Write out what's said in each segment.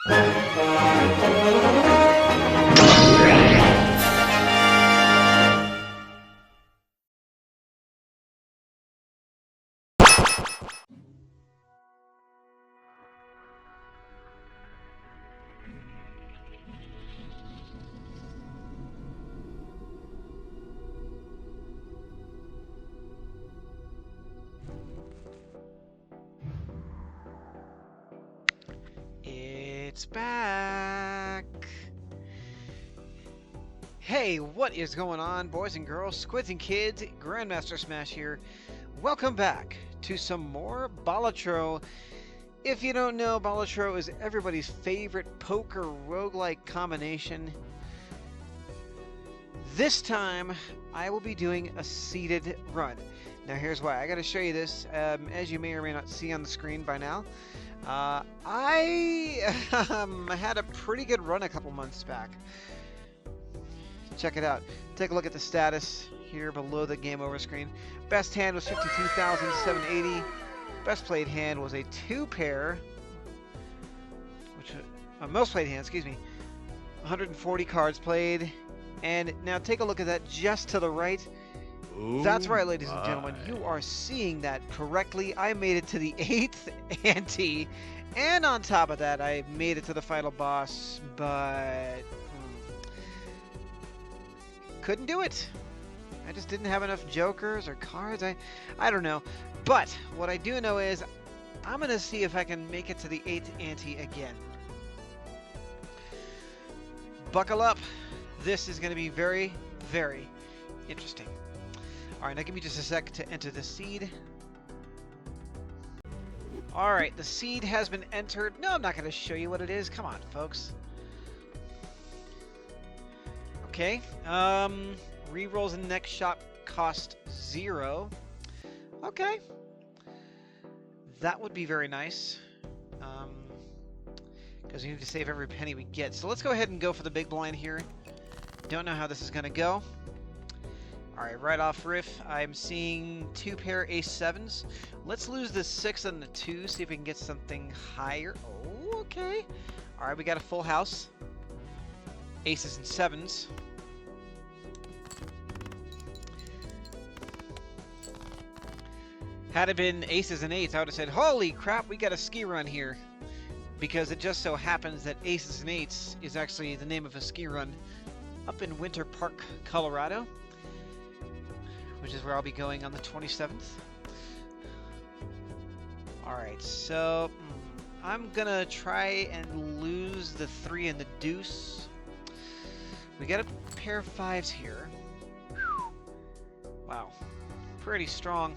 It's back! Hey, what is going on, boys and girls, squids and kids? Grandmaster Smash here. Welcome back to some more Balatro. If you don't know, Balatro is everybody's favorite poker roguelike combination. This time, I will be doing a seeded run. Now, here's why. I gotta show you this. As you may or may not see on the screen by now, I had a pretty good run a couple months back. Check it out. Take a look at the status here below the game over screen. Best hand was 52,780. Best played hand was a 2-pair, which most played hand, excuse me. 140 cards played. And now take a look at that just to the right. Oh, that's right, ladies and gentlemen. You are seeing that correctly. I made it to the 8th ante. And on top of that, I made it to the final boss, but couldn't do it. I just didn't have enough jokers or cards. I don't know. But what I do know is I'm going to see if I can make it to the 8th ante again. Buckle up. This is going to be very, very interesting. Alright, now give me just a sec to enter the seed. Alright, the seed has been entered. No, I'm not going to show you what it is. Come on, folks. Okay. Rerolls in the next shop cost 0. Okay. That would be very nice. Because we need to save every penny we get. So let's go ahead and go for the big blind here. Don't know how this is going to go. Alright, right off riff, I'm seeing 2-pair ace-7s. Let's lose the 6 and the 2, see if we can get something higher. Oh, okay. Alright, we got a full house. Aces and 7s. Had it been aces and 8s, I would have said, holy crap, we got a ski run here. Because it just so happens that aces and 8s is actually the name of a ski run up in Winter Park, Colorado, which is where I'll be going on the 27th. Alright, so I'm gonna try and lose the 3 and the deuce. We got a pair of 5s here. Wow, pretty strong.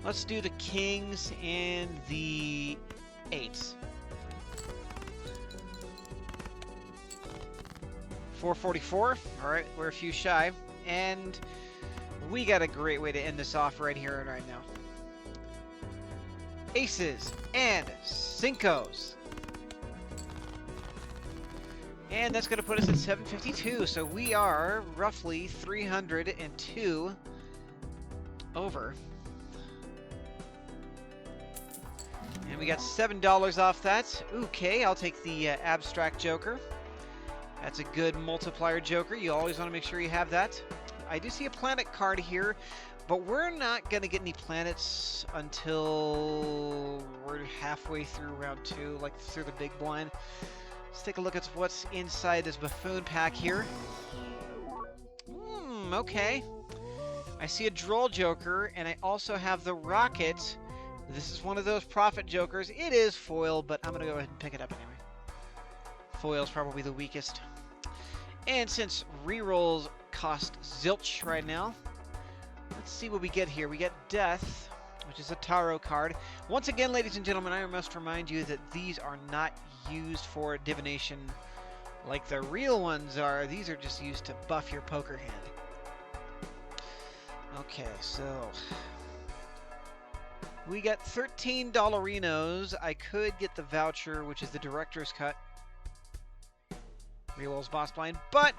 Let's do the kings and the 8s. 444. Alright, we're a few shy. And we got a great way to end this off right here and right now. Aces and cincos. And that's going to put us at 752. So we are roughly 302 over. And we got $7 off that. Okay, I'll take the abstract joker. That's a good multiplier joker. You always want to make sure you have that. I do see a planet card here, but we're not going to get any planets until we're halfway through round 2, like through the big blind. Let's take a look at what's inside this buffoon pack here. Okay. I see a droll joker, and I also have the rocket. This is one of those profit jokers. It is foil, but I'm going to go ahead and pick it up anyway. Foil's probably the weakest. And since rerolls cost zilch right now, let's see what we get here. We get Death, which is a tarot card. Once again, ladies and gentlemen, I must remind you that these are not used for divination like the real ones are. These are just used to buff your poker hand. Okay, so we got $13 dollarinos. I could get the voucher, which is the director's cut. Rerolls boss blind, but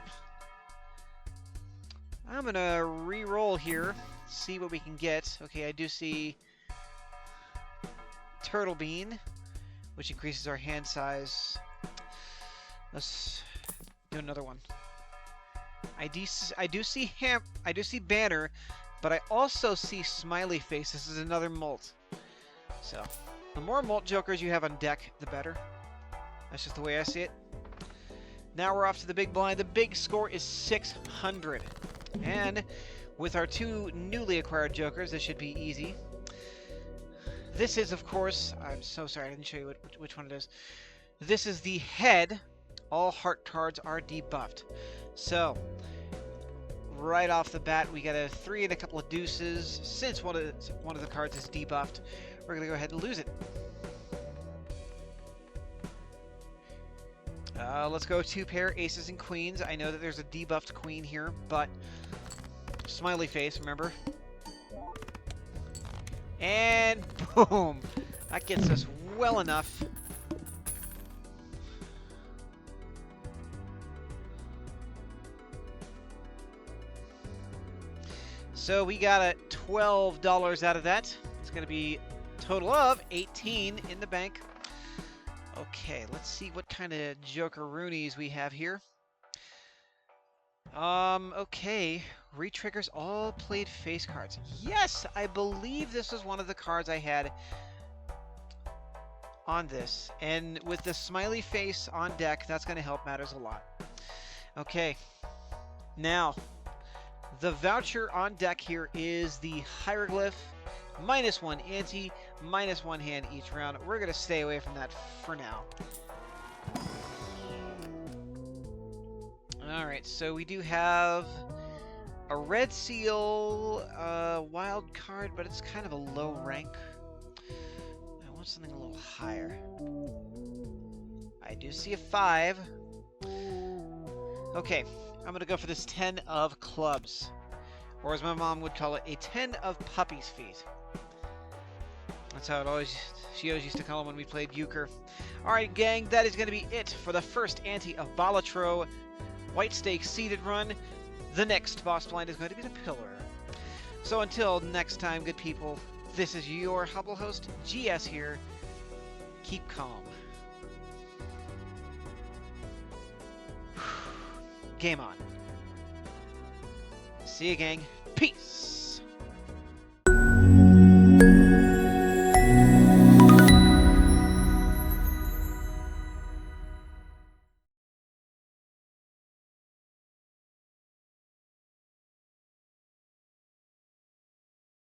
I'm gonna re-roll here, see what we can get. Okay, I do see Turtle Bean, which increases our hand size. Let's do another one. I do see Banner, but I also see Smiley Face. This is another molt. So, the more molt jokers you have on deck, the better. That's just the way I see it. Now we're off to the big blind. The big score is 600. And with our two newly acquired jokers, this should be easy. This is, of course, I'm so sorry, I didn't show you which one it is. This is the head. All heart cards are debuffed. So, right off the bat, we got a 3 and a couple of deuces. Since one of the cards is debuffed, we're going to go ahead and lose it. Let's go 2 pair aces and queens. I know that there's a debuffed queen here, but smiley face, remember? And boom! That gets us well enough. So we got a $12 out of that. It's going to be a total of 18 in the bank. Okay, let's see what kind of Joker-roonies we have here. Okay. Retriggers all played face cards. Yes, I believe this was one of the cards I had on this. And with the smiley face on deck, that's going to help matters a lot. Okay. Now, the voucher on deck here is the hieroglyph. -1 ante, -1 hand each round. We're going to stay away from that for now. Alright, so we do have a red seal, wild card, but it's kind of a low rank. I want something a little higher. I do see a 5. Okay, I'm going to go for this 10 of clubs. Or as my mom would call it, a 10 of puppy's feet. That's how she always used to call them when we played euchre. Alright, gang, that is going to be it for the first ante of Balatro White Stake Seeded Run. The next boss blind is going to be the Pillar. So until next time, good people, this is your humble host, GS here. Keep calm. Game on. See you, gang. Peace.